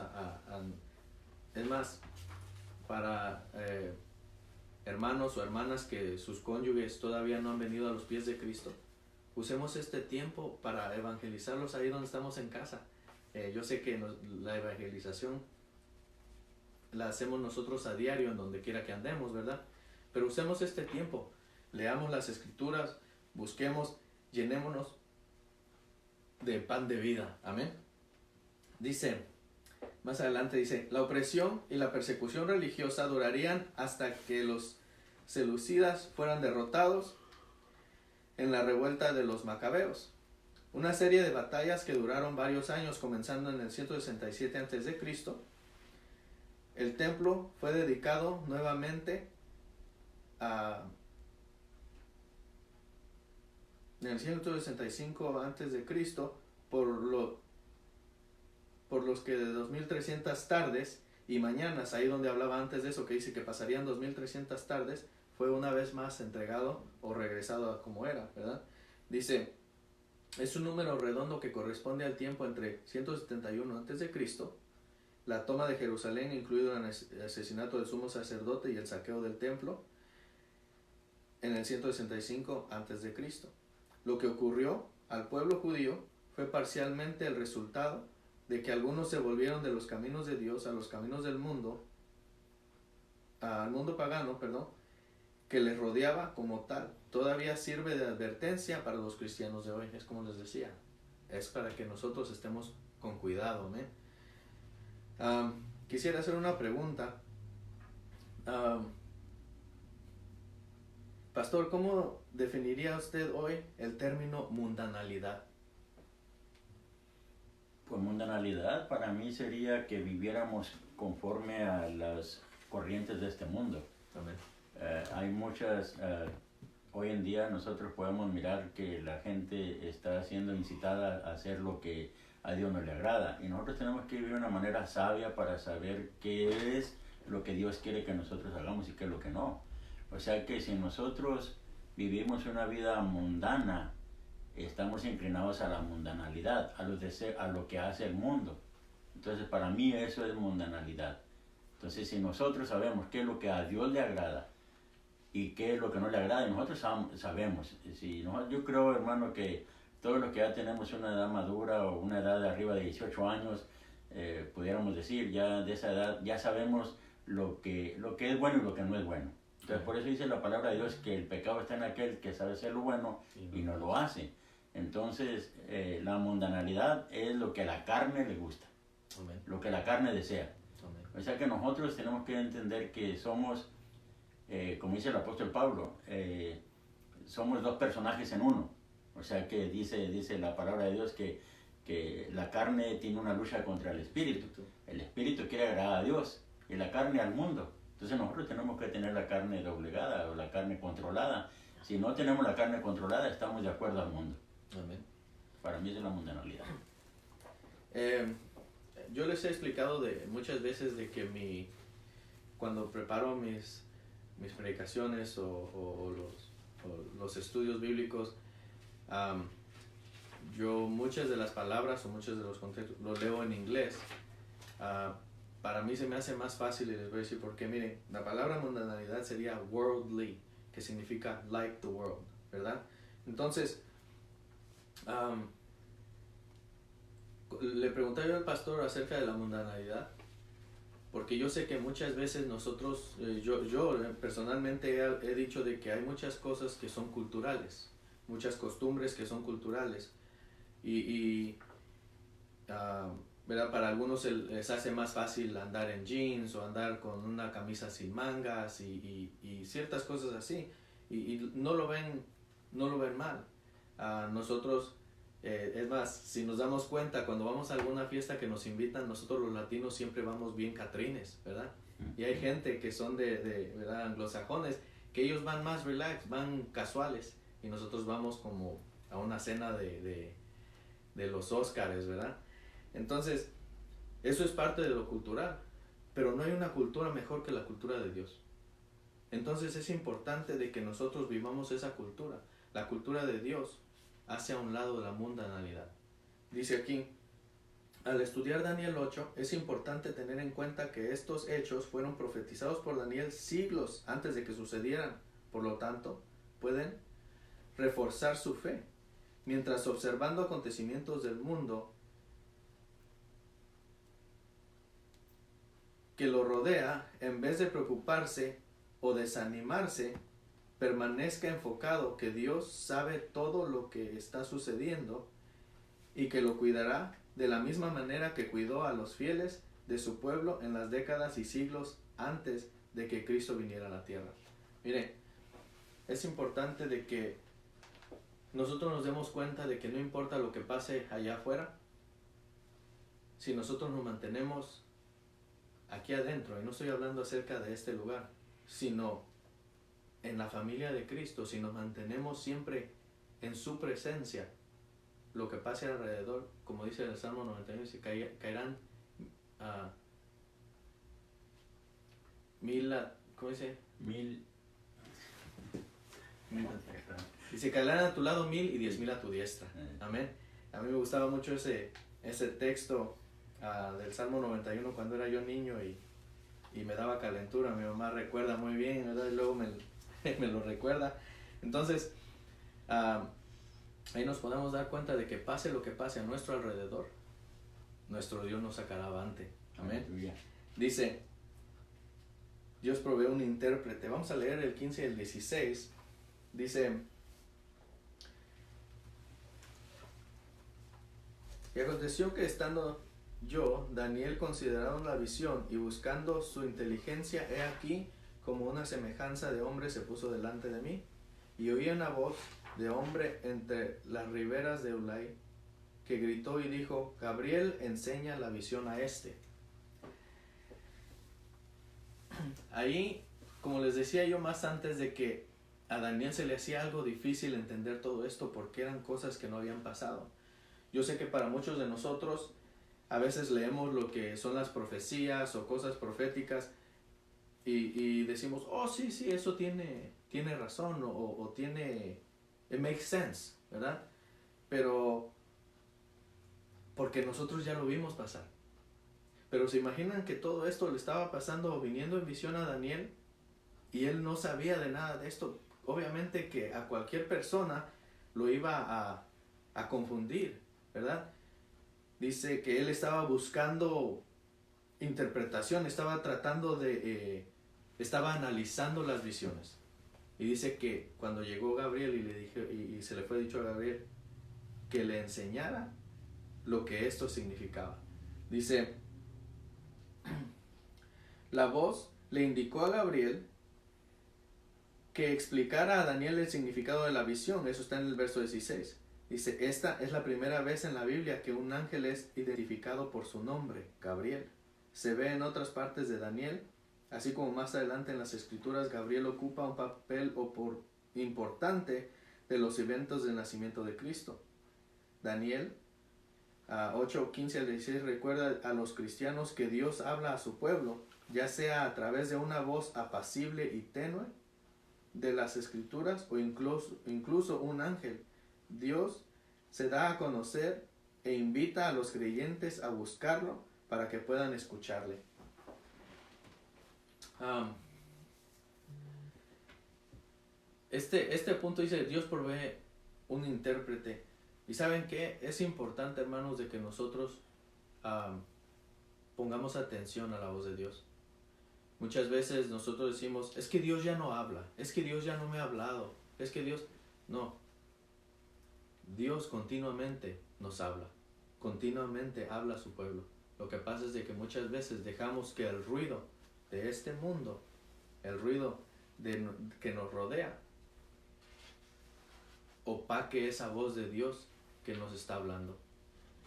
es más, para hermanos o hermanas que sus cónyuges todavía no han venido a los pies de Cristo, usemos este tiempo para evangelizarlos ahí donde estamos en casa. Yo sé que la evangelización la hacemos nosotros a diario en donde quiera que andemos, ¿verdad? Pero usemos este tiempo, leamos las escrituras, busquemos, llenémonos de pan de vida. Amén. Dice, más adelante dice, la opresión y la persecución religiosa durarían hasta que los seleucidas fueran derrotados en la revuelta de los macabeos. Una serie de batallas que duraron varios años, comenzando en el 167 a.C. El templo fue dedicado nuevamente en el 165 a.C. por los que de 2300 tardes y mañanas, ahí donde hablaba antes de eso, que dice que pasarían 2300 tardes, fue una vez más entregado o regresado a como era, ¿verdad? Dice, es un número redondo que corresponde al tiempo entre 171 a.C., la toma de Jerusalén, incluido el asesinato del sumo sacerdote y el saqueo del templo, en el 165 a.C. Lo que ocurrió al pueblo judío fue parcialmente el resultado de que algunos se volvieron de los caminos de Dios a los caminos del mundo, al mundo pagano, que les rodeaba como tal. Todavía sirve de advertencia para los cristianos de hoy. Es como les decía, es para que nosotros estemos con cuidado. ¿Amén? Quisiera hacer una pregunta. Pastor, ¿cómo definiría usted hoy el término mundanalidad? Pues mundanalidad para mí sería que viviéramos conforme a las corrientes de este mundo. Amén. Hay muchas, hoy en día nosotros podemos mirar que la gente está siendo incitada a hacer lo que a Dios no le agrada, y nosotros tenemos que vivir de una manera sabia para saber qué es lo que Dios quiere que nosotros hagamos y qué es lo que no. O sea que si nosotros vivimos una vida mundana, estamos inclinados a la mundanalidad, a lo que hace el mundo. Entonces para mí eso es mundanalidad. Entonces si nosotros sabemos qué es lo que a Dios le agrada y qué es lo que no le agrada, y nosotros sabemos. Yo creo, hermano, que todos los que ya tenemos una edad madura o una edad de arriba de 18 años, pudiéramos decir, ya de esa edad, ya sabemos lo que es bueno y lo que no es bueno. Entonces por eso dice la palabra de Dios que el pecado está en aquel que sabe hacer lo bueno y no lo hace. Entonces la mundanalidad es lo que a la carne le gusta. Amén. Lo que la carne desea. Amén. O sea que nosotros tenemos que entender que somos, como dice el apóstol Pablo, somos dos personajes en uno. O sea que dice la palabra de Dios que la carne tiene una lucha contra el espíritu. El espíritu quiere agradar a Dios y la carne al mundo. Entonces nosotros tenemos que tener la carne doblegada o la carne controlada. Si no tenemos la carne controlada, estamos de acuerdo al mundo. Amén. Para mí es la mundanalidad. Yo les he explicado muchas veces de que cuando preparo mis predicaciones o los estudios bíblicos, yo muchas de las palabras o muchos de los contextos los leo en inglés. Para mí se me hace más fácil, y les voy a decir por qué. Miren, la palabra mundanalidad sería worldly, que significa like the world, ¿verdad? Entonces, le pregunté yo al pastor acerca de la mundanalidad, porque yo sé que muchas veces nosotros, yo personalmente he dicho de que hay muchas cosas que son culturales, muchas costumbres que son culturales, ¿verdad? Para algunos les hace más fácil andar en jeans o andar con una camisa sin mangas y ciertas cosas así, y no lo ven mal. Nosotros, es más, si nos damos cuenta, cuando vamos a alguna fiesta que nos invitan, nosotros los latinos siempre vamos bien catrines, ¿verdad? Y hay gente que son ¿verdad? Anglosajones, que ellos van más relax, van casuales, y nosotros vamos como a una cena de los Óscares, ¿verdad? Entonces, eso es parte de lo cultural, pero no hay una cultura mejor que la cultura de Dios. Entonces es importante de que nosotros vivamos esa cultura. La cultura de Dios hace a un lado la mundanalidad. Dice aquí, al estudiar Daniel 8, es importante tener en cuenta que estos hechos fueron profetizados por Daniel siglos antes de que sucedieran. Por lo tanto, pueden reforzar su fe. Mientras observando acontecimientos del mundo que lo rodea, en vez de preocuparse o desanimarse, permanezca enfocado que Dios sabe todo lo que está sucediendo y que lo cuidará de la misma manera que cuidó a los fieles de su pueblo en las décadas y siglos antes de que Cristo viniera a la tierra. Mire, es importante de que nosotros nos demos cuenta de que no importa lo que pase allá afuera, si nosotros nos mantenemos aquí adentro, y no estoy hablando acerca de este lugar, sino en la familia de Cristo, si nos mantenemos siempre en su presencia, lo que pase alrededor, como dice el Salmo 91, se caerán ¿cómo dice? Mil. Dice, caerán a tu lado 1000 y 10,000 a tu diestra. Amén. A mí me gustaba mucho ese texto del Salmo 91 cuando era yo niño y me daba calentura. Mi mamá recuerda muy bien, ¿verdad? Y luego me lo recuerda. Entonces, ahí nos podemos dar cuenta de que pase lo que pase a nuestro alrededor, nuestro Dios nos sacará avante. Amén. Dice, Dios provee un intérprete. Vamos a leer el 15 y el 16. Dice, y aconteció que estando yo, Daniel, considerando la visión y buscando su inteligencia, he aquí como una semejanza de hombre se puso delante de mí, y oí una voz de hombre entre las riberas de Ulai, que gritó y dijo, Gabriel, enseña la visión a este. Ahí, como les decía yo más antes, de que a Daniel se le hacía algo difícil entender todo esto porque eran cosas que no habían pasado. Yo sé que para muchos de nosotros a veces leemos lo que son las profecías o cosas proféticas y decimos, oh sí, eso tiene razón o tiene, it makes sense, ¿verdad? Pero porque nosotros ya lo vimos pasar. Pero se imaginan que todo esto le estaba pasando o viniendo en visión a Daniel y él no sabía de nada de esto. Obviamente que a cualquier persona lo iba a confundir, ¿verdad? Dice que él estaba buscando interpretación, estaba tratando estaba analizando las visiones. Y dice que cuando llegó Gabriel y le dije, y se le fue dicho a Gabriel que le enseñara lo que esto significaba. Dice, la voz le indicó a Gabriel que explicara a Daniel el significado de la visión. Eso está en el verso 16. Dice, esta es la primera vez en la Biblia que un ángel es identificado por su nombre, Gabriel. Se ve en otras partes de Daniel, así como más adelante en las escrituras, Gabriel ocupa un papel importante de los eventos del nacimiento de Cristo. Daniel 8, 15 al 16 recuerda a los cristianos que Dios habla a su pueblo, ya sea a través de una voz apacible y tenue de las escrituras o incluso un ángel. Dios se da a conocer e invita a los creyentes a buscarlo para que puedan escucharle. Este punto dice, Dios provee un intérprete. Y ¿saben qué? Es importante, hermanos, de que nosotros pongamos atención a la voz de Dios. Muchas veces nosotros decimos, es que Dios ya no habla, es que Dios ya no me ha hablado, es que Dios... No. Dios continuamente nos habla, continuamente habla a su pueblo. Lo que pasa es de que muchas veces dejamos que el ruido de este mundo, el ruido que nos rodea, opaque esa voz de Dios que nos está hablando.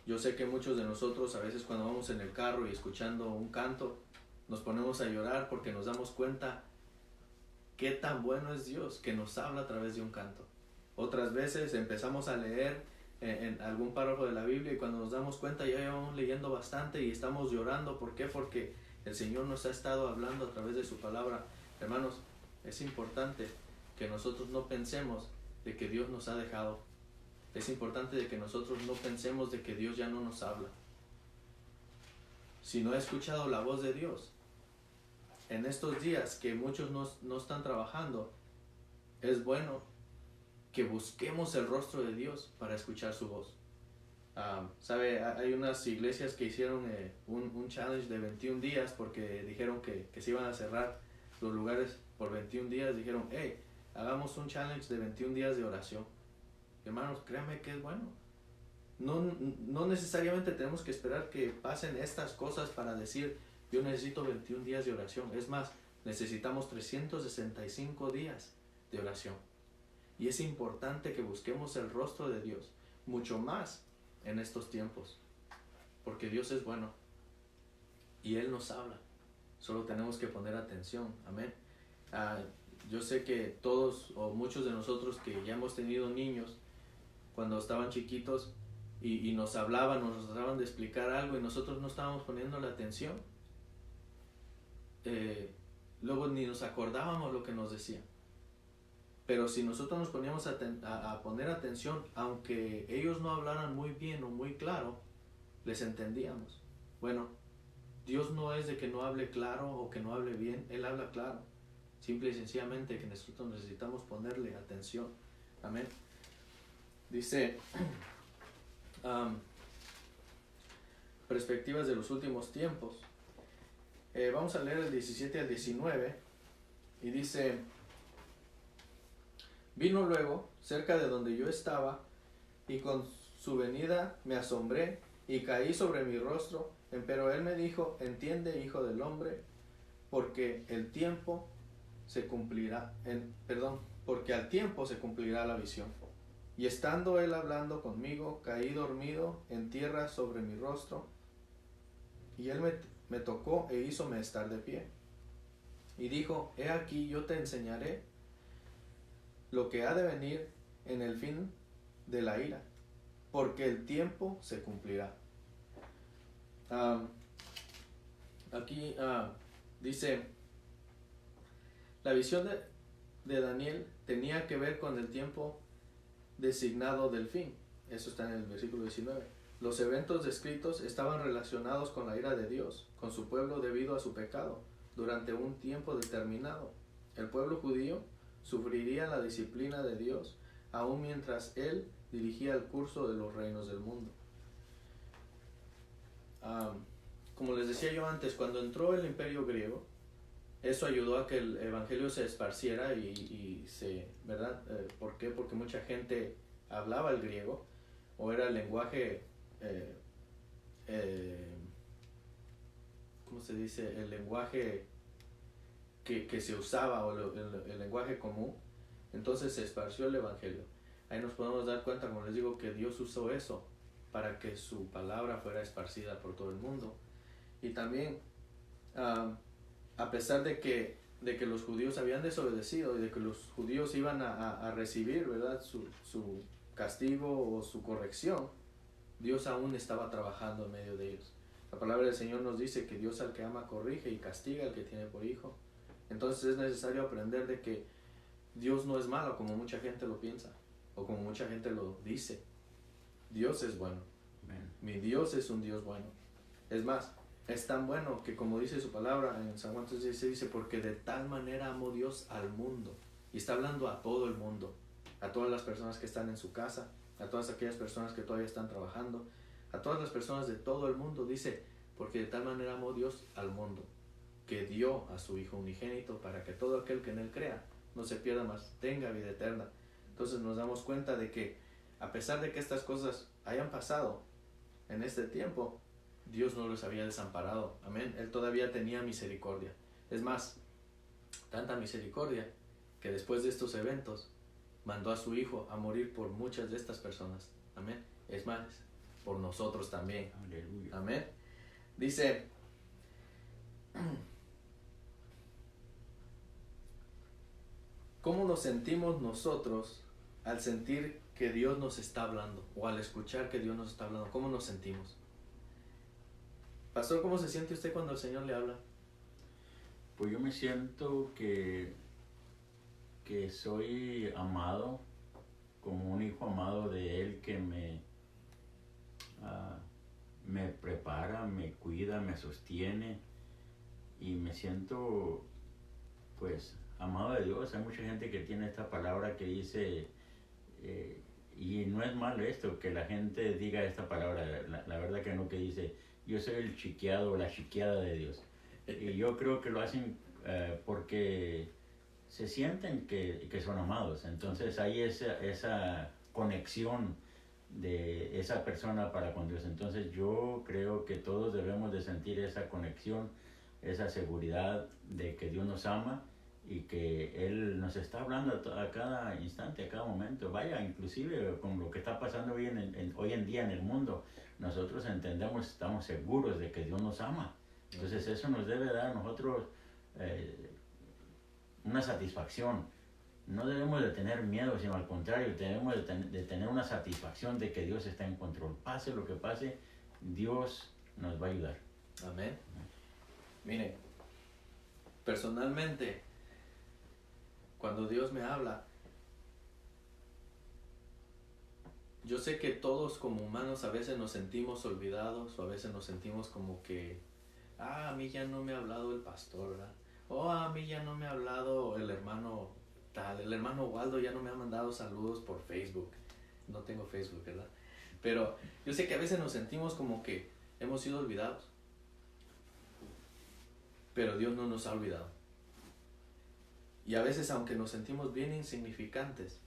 Yo sé que muchos de nosotros a veces cuando vamos en el carro y escuchando un canto, nos ponemos a llorar porque nos damos cuenta qué tan bueno es Dios que nos habla a través de un canto. Otras veces empezamos a leer en algún párrafo de la Biblia y cuando nos damos cuenta ya llevamos leyendo bastante y estamos llorando. ¿Por qué? Porque el Señor nos ha estado hablando a través de su palabra. Hermanos, es importante que nosotros no pensemos de que Dios nos ha dejado. Es importante de que nosotros no pensemos de que Dios ya no nos habla. si no he escuchado la voz de Dios, en estos días que muchos no están trabajando, es bueno que busquemos el rostro de Dios para escuchar su voz. ¿Sabe? Hay unas iglesias que hicieron un challenge de 21 días porque dijeron que se iban a cerrar los lugares por 21 días. Dijeron, hey, hagamos un challenge de 21 días de oración. Hermanos, créanme que es bueno. No necesariamente tenemos que esperar que pasen estas cosas para decir, yo necesito 21 días de oración. Es más, necesitamos 365 días de oración. Y es importante que busquemos el rostro de Dios, mucho más en estos tiempos, porque Dios es bueno y Él nos habla. Solo tenemos que poner atención. Amén. Yo sé que todos o muchos de nosotros que ya hemos tenido niños, cuando estaban chiquitos y nos hablaban, nos trataban de explicar algo y nosotros no estábamos poniendo la atención, luego ni nos acordábamos lo que nos decían. Pero si nosotros nos poníamos a poner atención, aunque ellos no hablaran muy bien o muy claro, les entendíamos. Bueno, Dios no es de que no hable claro o que no hable bien, Él habla claro. Simple y sencillamente que nosotros necesitamos ponerle atención. Amén. Dice, perspectivas de los últimos tiempos. Vamos a leer el 17 al 19 y dice, vino luego cerca de donde yo estaba y con su venida me asombré y caí sobre mi rostro, pero él me dijo, entiende, hijo del hombre, porque el tiempo se cumplirá, porque al tiempo se cumplirá la visión. Y estando él hablando conmigo, caí dormido en tierra sobre mi rostro, y él me tocó e hízome estar de pie. Y dijo, he aquí yo te enseñaré lo que ha de venir en el fin de la ira, porque el tiempo se cumplirá. Aquí dice, la visión de Daniel tenía que ver con el tiempo designado del fin. Eso está en el versículo 19. Los eventos descritos estaban relacionados con la ira de Dios, con su pueblo debido a su pecado, durante un tiempo determinado. El pueblo judío sufriría la disciplina de Dios, aun mientras Él dirigía el curso de los reinos del mundo. Como les decía yo antes, cuando entró el imperio griego, eso ayudó a que el evangelio se esparciera y se, ¿verdad? ¿Por qué? Porque mucha gente hablaba el griego, o era el lenguaje, ¿cómo se dice? El lenguaje que se usaba, o el lenguaje común. Entonces se esparció el evangelio. Ahí nos podemos dar cuenta, como les digo, que Dios usó eso para que su palabra fuera esparcida por todo el mundo. Y también, a pesar de que los judíos habían desobedecido y de que los judíos iban a recibir, ¿verdad?, su castigo o su corrección, Dios aún estaba trabajando en medio de ellos. La palabra del Señor nos dice que Dios al que ama corrige y castiga al que tiene por hijo. Entonces es necesario aprender de que Dios no es malo como mucha gente lo piensa o como mucha gente lo dice. Dios es bueno. Amen. Mi Dios es un Dios bueno. Es más, es tan bueno que, como dice su palabra en San Juan 3:16, dice, porque de tal manera amó Dios al mundo. Y está hablando a todo el mundo, a todas las personas que están en su casa, a todas aquellas personas que todavía están trabajando, a todas las personas de todo el mundo. Dice, porque de tal manera amó Dios al mundo, que dio a su Hijo unigénito para que todo aquel que en Él crea no se pierda, más tenga vida eterna. Entonces nos damos cuenta de que, a pesar de que estas cosas hayan pasado en este tiempo, Dios no los había desamparado. Amén. Él todavía tenía misericordia. Es más, tanta misericordia que después de estos eventos mandó a su Hijo a morir por muchas de estas personas. Amén. Es más, por nosotros también. Aleluya. Amén. Dice, ¿cómo nos sentimos nosotros al sentir que Dios nos está hablando? O al escuchar que Dios nos está hablando. ¿Cómo nos sentimos? Pastor, ¿cómo se siente usted cuando el Señor le habla? Pues yo me siento que soy amado, como un hijo amado de Él, que me me prepara, me cuida, me sostiene y me siento pues amado de Dios. Hay mucha gente que tiene esta palabra que dice, y no es malo esto, que la gente diga esta palabra, la verdad que no, que dice, yo soy el chiqueado o la chiqueada de Dios. Y yo creo que lo hacen porque se sienten que son amados. Entonces hay esa conexión de esa persona para con Dios. Entonces yo creo que todos debemos de sentir esa conexión, esa seguridad de que Dios nos ama y que Él nos está hablando a cada instante, a cada momento. Vaya, inclusive con lo que está pasando hoy en día en el mundo, nosotros entendemos, estamos seguros de que Dios nos ama. Entonces eso nos debe dar a nosotros una satisfacción. No debemos de tener miedo, sino al contrario, debemos de tener una satisfacción de que Dios está en control. Pase lo que pase, Dios nos va a ayudar. Amén. Mire, personalmente, cuando Dios me habla, yo sé que todos como humanos a veces nos sentimos olvidados o a veces nos sentimos como que, a mí ya no me ha hablado el pastor, ¿verdad? O a mí ya no me ha hablado el hermano tal, el hermano Waldo ya no me ha mandado saludos por Facebook. No tengo Facebook, ¿verdad? Pero yo sé que a veces nos sentimos como que hemos sido olvidados. Pero Dios no nos ha olvidado. Y a veces, aunque nos sentimos bien insignificantes,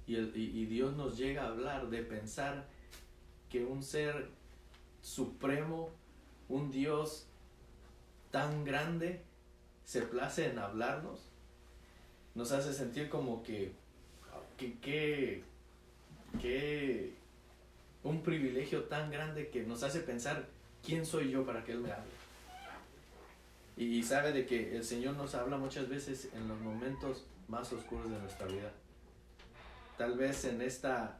y Dios nos llega a hablar de pensar que un ser supremo, un Dios tan grande, se place en hablarnos, nos hace sentir como que un privilegio tan grande que nos hace pensar, ¿quién soy yo para que Él me hable? Y sabe de que el Señor nos habla muchas veces en los momentos más oscuros de nuestra vida. Tal vez en esta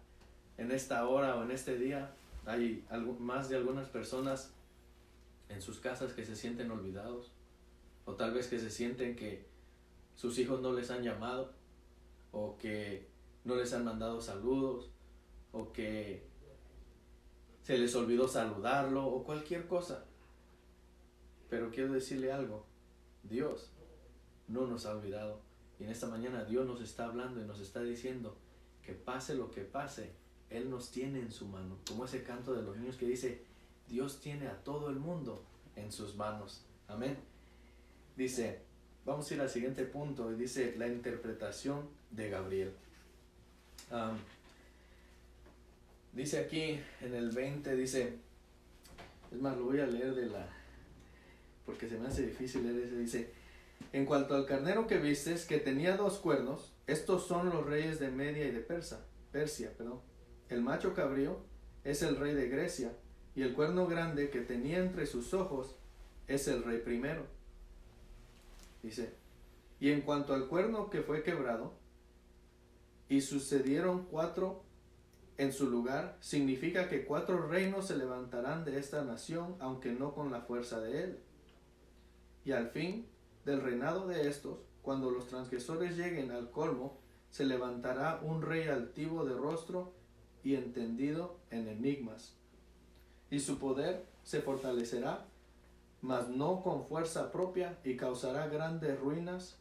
hora o en este día hay más de algunas personas en sus casas que se sienten olvidados, o tal vez que se sienten que sus hijos no les han llamado, o que no les han mandado saludos, o que se les olvidó saludarlo, o cualquier cosa. Pero quiero decirle algo, Dios no nos ha olvidado. Y en esta mañana Dios nos está hablando y nos está diciendo que pase lo que pase, Él nos tiene en su mano. Como ese canto de los niños que dice, Dios tiene a todo el mundo en sus manos. Amén. Dice, vamos a ir al siguiente punto, y dice la interpretación de Gabriel. Dice aquí en el 20, dice, es más, lo voy a leer porque se me hace difícil leer ese. Dice, en cuanto al carnero que vistes, que tenía 2 cuernos, estos son los reyes de Media y de Persia. El macho cabrío es el rey de Grecia, y el cuerno grande que tenía entre sus ojos es el rey primero. Dice, y en cuanto al cuerno que fue quebrado, y sucedieron 4 en su lugar, significa que 4 reinos se levantarán de esta nación, aunque no con la fuerza de él. Y al fin del reinado de estos, cuando los transgresores lleguen al colmo, se levantará un rey altivo de rostro y entendido en enigmas. Y su poder se fortalecerá, mas no con fuerza propia, y causará grandes ruinas,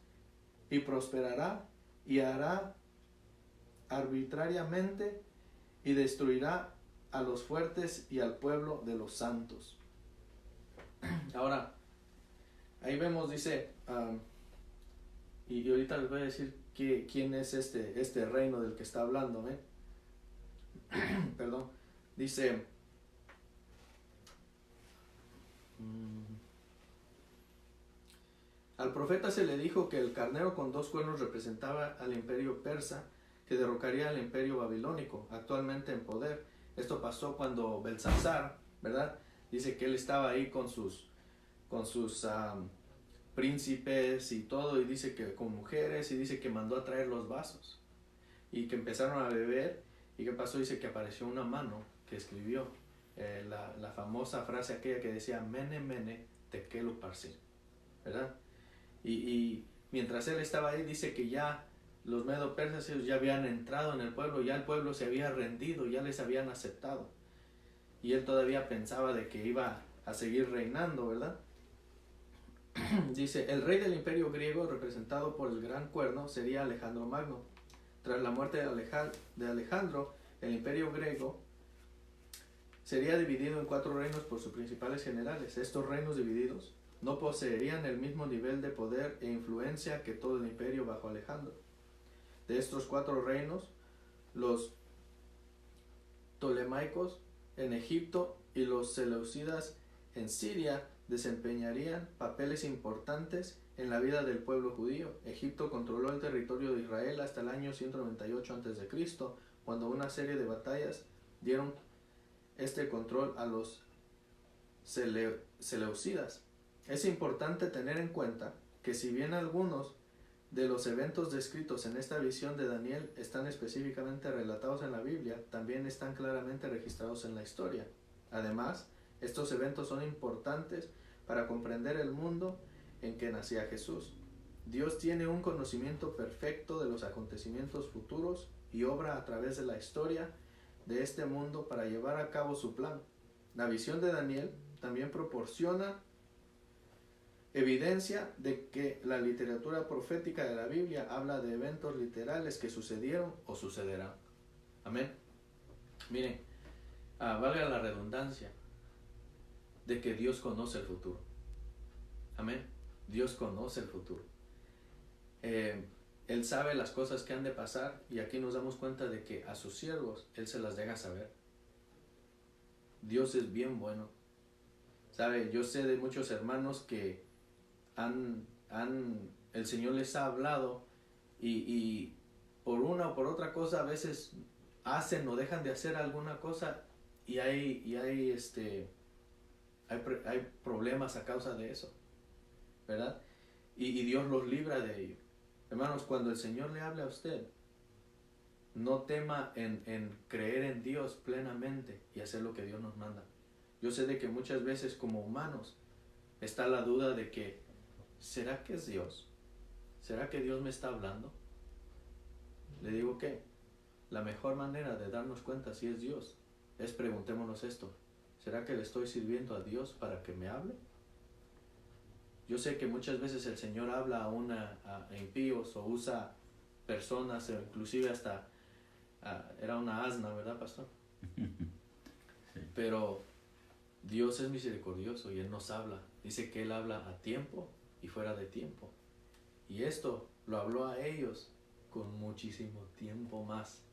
y prosperará, y hará arbitrariamente, y destruirá a los fuertes y al pueblo de los santos. Ahora, ahí vemos, dice, y ahorita les voy a decir quién es este reino del que está hablando, ¿eh? Perdón. Dice, al profeta se le dijo que el carnero con 2 cuernos representaba al imperio persa, que derrocaría al imperio babilónico, actualmente en poder. Esto pasó cuando Belsasar, ¿verdad? Dice que él estaba ahí con sus príncipes y todo, y dice que con mujeres, y dice que mandó a traer los vasos, y que empezaron a beber, y ¿qué pasó? Dice que apareció una mano que escribió la famosa frase aquella que decía, Mene, Mene, Tekel Uparsin, ¿verdad? Y mientras él estaba ahí, dice que ya los medo-persas ya habían entrado en el pueblo, ya el pueblo se había rendido, ya les habían aceptado. y él todavía pensaba de que iba a seguir reinando, ¿verdad? Dice, el rey del imperio griego, representado por el gran cuerno, sería Alejandro Magno. Tras la muerte de Alejandro, el imperio griego sería dividido en 4 reinos por sus principales generales. Estos reinos divididos no poseerían el mismo nivel de poder e influencia que todo el imperio bajo Alejandro. De estos 4 reinos, los ptolemaicos en Egipto y los seleucidas en Siria desempeñarían papeles importantes en la vida del pueblo judío. Egipto controló el territorio de Israel hasta el año 198 a.C., cuando una serie de batallas dieron este control a los seleucidas. Es importante tener en cuenta que si bien algunos de los eventos descritos en esta visión de Daniel están específicamente relatados en la Biblia, también están claramente registrados en la historia. Además, estos eventos son importantes para comprender el mundo en que nacía Jesús. Dios tiene un conocimiento perfecto de los acontecimientos futuros y obra a través de la historia de este mundo para llevar a cabo su plan. La visión de Daniel también proporciona evidencia de que la literatura profética de la Biblia habla de eventos literales que sucedieron o sucederán. Amén. Miren, valga la redundancia de que Dios conoce el futuro. Amén. Dios conoce el futuro. Él sabe las cosas que han de pasar, y aquí nos damos cuenta de que a sus siervos Él se las deja saber. Dios es bien bueno. ¿Sabe? Yo sé de muchos hermanos que el Señor les ha hablado y por una o por otra cosa a veces hacen o dejan de hacer alguna cosa y hay problemas a causa de eso, ¿verdad? Y Dios los libra de ello. Hermanos, cuando el Señor le hable a usted, no tema en creer en Dios plenamente y hacer lo que Dios nos manda. Yo sé de que muchas veces como humanos está la duda de que, ¿será que es Dios? ¿Será que Dios me está hablando? Le digo que la mejor manera de darnos cuenta si es Dios es preguntémonos esto: ¿será que le estoy sirviendo a Dios para que me hable? Yo sé que muchas veces el Señor habla a impíos o usa personas, inclusive hasta era una asna, ¿verdad, pastor? Sí. Pero Dios es misericordioso y Él nos habla. Dice que Él habla a tiempo y fuera de tiempo. Y esto lo habló a ellos con muchísimo tiempo más.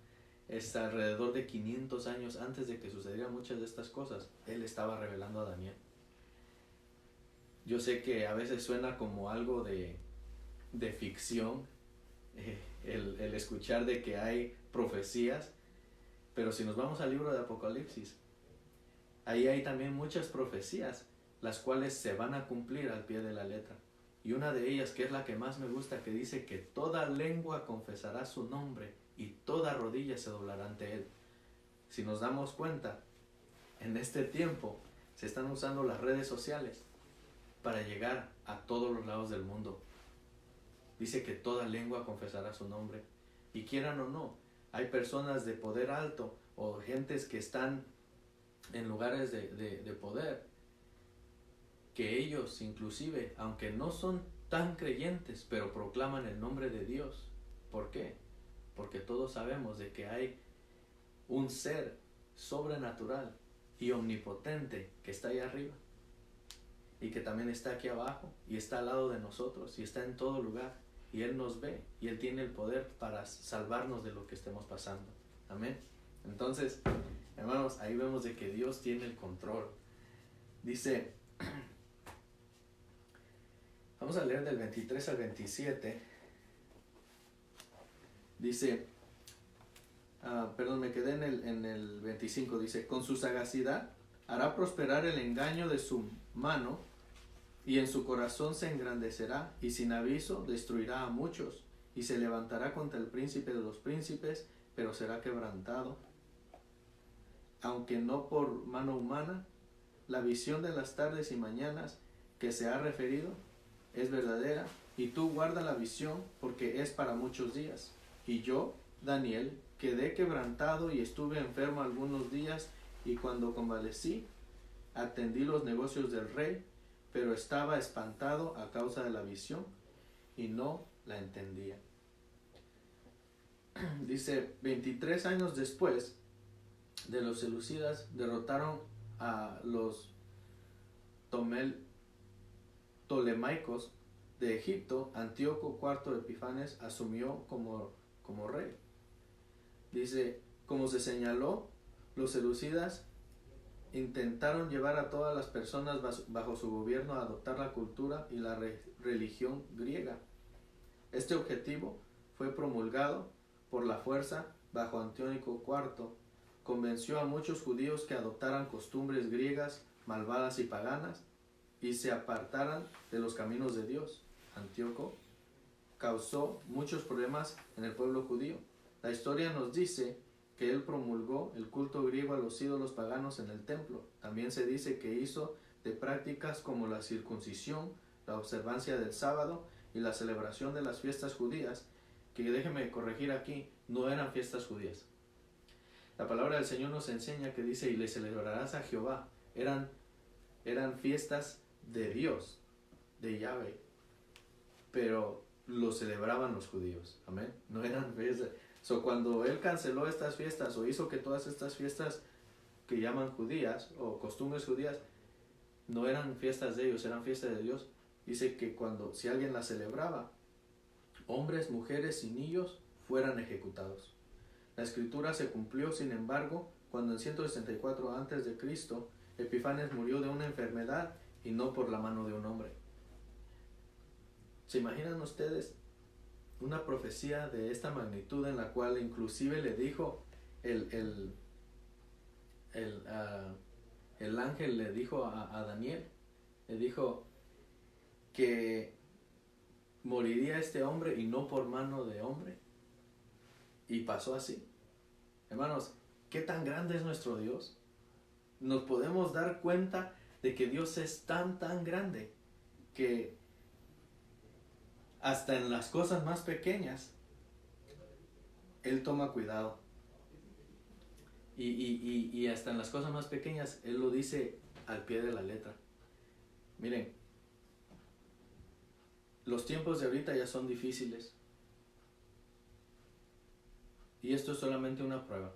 Es alrededor de 500 años antes de que sucedieran muchas de estas cosas. Él estaba revelando a Daniel. Yo sé que a veces suena como algo de ficción, el escuchar de que hay profecías, pero si nos vamos al libro de Apocalipsis, ahí hay también muchas profecías, las cuales se van a cumplir al pie de la letra. Y una de ellas, que es la que más me gusta, que dice que toda lengua confesará su nombre y toda rodilla se doblará ante Él. Si nos damos cuenta, en este tiempo se están usando las redes sociales para llegar a todos los lados del mundo. Dice que toda lengua confesará su nombre. Y quieran o no, hay personas de poder alto o gentes que están en lugares de poder, que ellos inclusive, aunque no son tan creyentes, pero proclaman el nombre de Dios. ¿Por qué? Porque todos sabemos de que hay un ser sobrenatural y omnipotente que está ahí arriba, y que también está aquí abajo, y está al lado de nosotros, y está en todo lugar, y Él nos ve, y Él tiene el poder para salvarnos de lo que estemos pasando. Amén. Entonces, hermanos, ahí vemos de que Dios tiene el control. Dice, vamos a leer del 23 al 27. Dice, me quedé en el 25. Dice, con su sagacidad hará prosperar el engaño de su mano, y en su corazón se engrandecerá, y sin aviso destruirá a muchos, y se levantará contra el príncipe de los príncipes, pero será quebrantado, aunque no por mano humana. La visión de las tardes y mañanas que se ha referido es verdadera, y tú guarda la visión, porque es para muchos días. Y yo, Daniel, quedé quebrantado y estuve enfermo algunos días, y cuando convalecí, atendí los negocios del rey, pero estaba espantado a causa de la visión y no la entendía. Dice, 23 años después de los seleucidas derrotaron a los Ptolemaicos de Egipto. Antíoco IV Epifanes asumió como rey. Dice, como se señaló, los seleucidas intentaron llevar a todas las personas bajo su gobierno a adoptar la cultura y la religión griega. Este objetivo fue promulgado por la fuerza bajo Antíoco IV. Convenció a muchos judíos que adoptaran costumbres griegas malvadas y paganas y se apartaran de los caminos de Dios. Antíoco causó muchos problemas en el pueblo judío. La historia nos dice que él promulgó el culto griego a los ídolos paganos en el templo. También se dice que hizo de prácticas como la circuncisión, la observancia del sábado y la celebración de las fiestas judías, que déjeme corregir aquí, no eran fiestas judías. La palabra del Señor nos enseña que dice, y le celebrarás a Jehová. Eran fiestas de Dios, de Yahvé, pero lo celebraban los judíos. Amén. No eran fiestas. Cuando él canceló estas fiestas o hizo que todas estas fiestas que llaman judías o costumbres judías no eran fiestas de ellos, eran fiestas de Dios, dice que si alguien las celebraba, hombres, mujeres y niños fueran ejecutados. La escritura se cumplió, sin embargo, cuando en 164 a.C. Epifanes murió de una enfermedad y no por la mano de un hombre. ¿Se imaginan ustedes una profecía de esta magnitud en la cual inclusive le dijo el ángel le dijo a Daniel, le dijo que moriría este hombre y no por mano de hombre? Y pasó así. Hermanos, ¿qué tan grande es nuestro Dios? Nos podemos dar cuenta de que Dios es tan grande que hasta en las cosas más pequeñas Él toma cuidado. Y hasta en las cosas más pequeñas Él lo dice al pie de la letra. Miren, los tiempos de ahorita ya son difíciles. Y esto es solamente una prueba.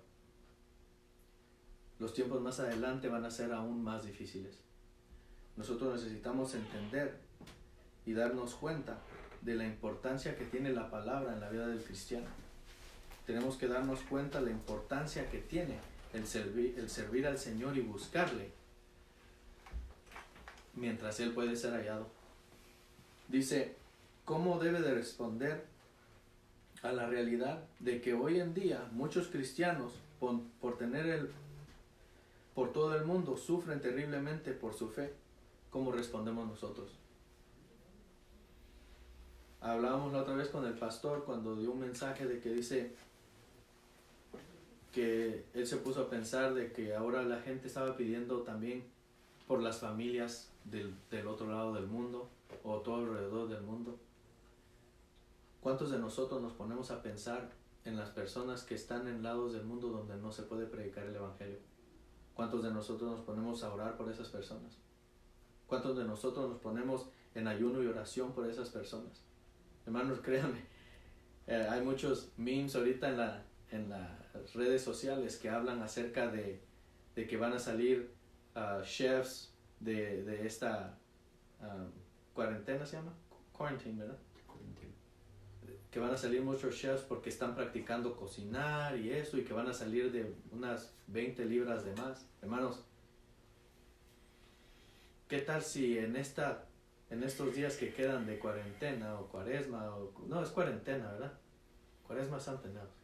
Los tiempos más adelante van a ser aún más difíciles. Nosotros necesitamos entender y darnos cuenta de la importancia que tiene la palabra en la vida del cristiano. Tenemos que darnos cuenta de la importancia que tiene el servir al Señor y buscarle mientras Él puede ser hallado. Dice, ¿cómo debe de responder a la realidad de que hoy en día muchos cristianos por todo el mundo sufren terriblemente por su fe? ¿Cómo respondemos nosotros? Hablábamos la otra vez con el pastor cuando dio un mensaje de que dice que él se puso a pensar de que ahora la gente estaba pidiendo también por las familias del otro lado del mundo o todo alrededor del mundo. ¿Cuántos de nosotros nos ponemos a pensar en las personas que están en lados del mundo donde no se puede predicar el evangelio? ¿Cuántos de nosotros nos ponemos a orar por esas personas? ¿Cuántos de nosotros nos ponemos en ayuno y oración por esas personas? Hermanos, créanme, hay muchos memes ahorita en las redes sociales que hablan acerca de que van a salir chefs de esta cuarentena, ¿se llama? Quarantine, ¿verdad? Que van a salir muchos chefs porque están practicando cocinar y eso, y que van a salir de unas 20 libras de más. Hermanos, ¿qué tal si en estos días que quedan de cuarentena o cuaresma, no, es cuarentena, ¿verdad? Cuaresma santa, no.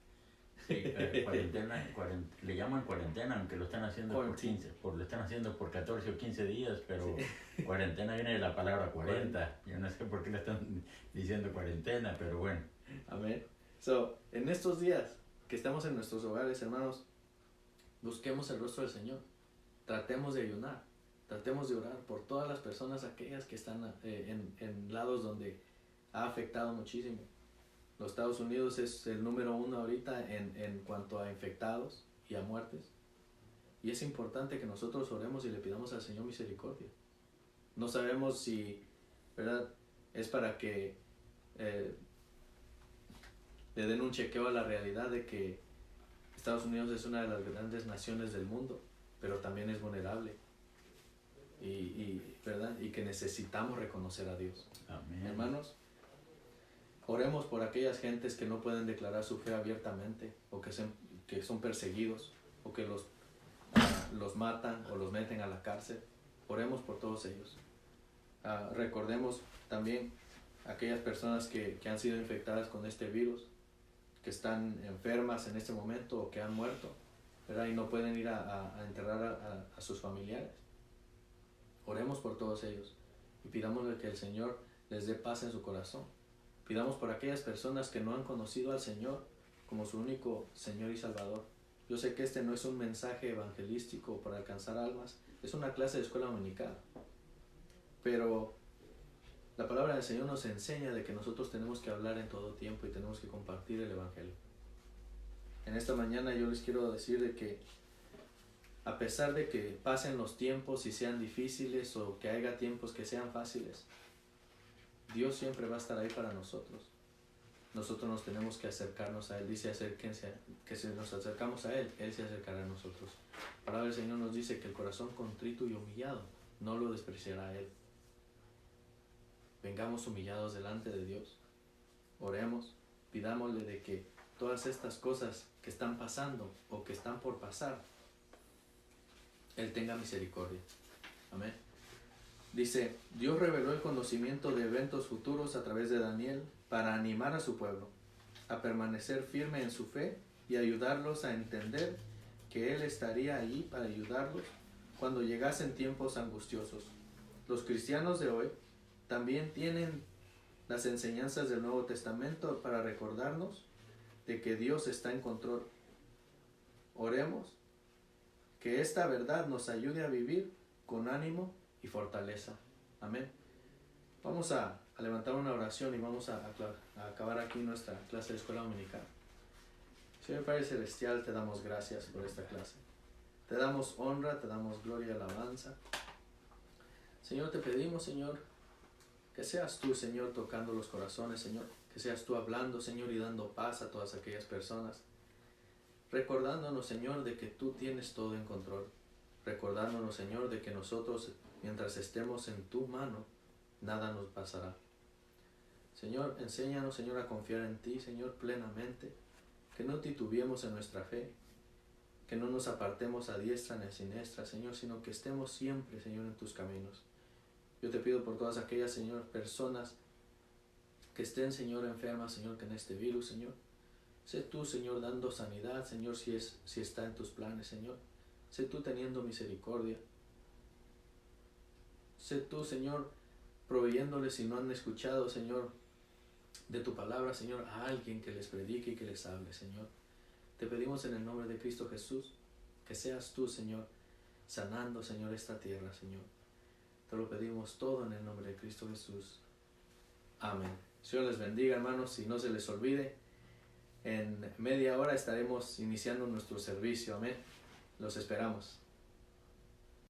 Sí, le llaman cuarentena, aunque lo están haciendo lo están haciendo por 14 o 15 días, pero sí. Cuarentena viene de la palabra 40. Yo no sé por qué le están diciendo cuarentena, pero bueno. Amén. En estos días que estamos en nuestros hogares, hermanos, busquemos el rostro del Señor. Tratemos de ayunar. Tratemos de orar por todas las personas, aquellas que están en lados donde ha afectado muchísimo. Los Estados Unidos es el número 1 ahorita en cuanto a infectados y a muertes. Y es importante que nosotros oremos y le pidamos al Señor misericordia. No sabemos si, ¿verdad?, es para que le den un chequeo a la realidad de que Estados Unidos es una de las grandes naciones del mundo, pero también es vulnerable. ¿Verdad? Y que necesitamos reconocer a Dios. Amén. Hermanos, oremos por aquellas gentes que no pueden declarar su fe abiertamente, o que son perseguidos, o que los matan o los meten a la cárcel. Oremos por todos ellos. Recordemos también aquellas personas que han sido infectadas con este virus, que están enfermas en este momento o que han muerto, ¿verdad? Y no pueden ir a enterrar a sus familiares. Oremos por todos ellos y pidámosle que el Señor les dé paz en su corazón. Pidamos por aquellas personas que no han conocido al Señor como su único Señor y Salvador. Yo sé que este no es un mensaje evangelístico para alcanzar almas, es una clase de escuela dominical. Pero la palabra del Señor nos enseña de que nosotros tenemos que hablar en todo tiempo y tenemos que compartir el Evangelio. En esta mañana yo les quiero decir de que a pesar de que pasen los tiempos y sean difíciles o que haya tiempos que sean fáciles, Dios siempre va a estar ahí para nosotros. Nosotros nos tenemos que acercarnos a Él. Dice acérquense, que si nos acercamos a Él, Él se acercará a nosotros. La palabra del Señor nos dice que el corazón contrito y humillado no lo despreciará a Él. Vengamos humillados delante de Dios. Oremos, pidámosle de que todas estas cosas que están pasando o que están por pasar, Él tenga misericordia. Amén. Dice, Dios reveló el conocimiento de eventos futuros a través de Daniel para animar a su pueblo a permanecer firme en su fe y ayudarlos a entender que Él estaría allí para ayudarlos cuando llegasen tiempos angustiosos. Los cristianos de hoy también tienen las enseñanzas del Nuevo Testamento para recordarnos de que Dios está en control. Oremos que esta verdad nos ayude a vivir con ánimo y fortaleza. Amén. Vamos a levantar una oración y vamos a acabar aquí nuestra clase de escuela dominical. Señor Padre Celestial, te damos gracias por esta clase. Te damos honra, te damos gloria y alabanza. Señor, te pedimos, Señor, que seas tú, Señor, tocando los corazones, Señor. Que seas tú hablando, Señor, y dando paz a todas aquellas personas. Recordándonos, Señor, de que tú tienes todo en control. Recordándonos, Señor, de que nosotros, mientras estemos en tu mano, nada nos pasará. Señor, enséñanos, Señor, a confiar en ti, Señor, plenamente. Que no titubeemos en nuestra fe. Que no nos apartemos a diestra ni a siniestra, Señor, sino que estemos siempre, Señor, en tus caminos. Yo te pido por todas aquellas, Señor, personas que estén, Señor, enfermas, Señor, que en este virus, Señor. Sé tú, Señor, dando sanidad, Señor, si está en tus planes, Señor. Sé tú teniendo misericordia. Sé tú, Señor, proveyéndoles si no han escuchado, Señor, de tu palabra, Señor, a alguien que les predique y que les hable, Señor. Te pedimos en el nombre de Cristo Jesús, que seas tú, Señor, sanando, Señor, esta tierra, Señor. Te lo pedimos todo en el nombre de Cristo Jesús. Amén. Señor les bendiga, hermanos, y no se les olvide, en media hora estaremos iniciando nuestro servicio. Amén. Los esperamos.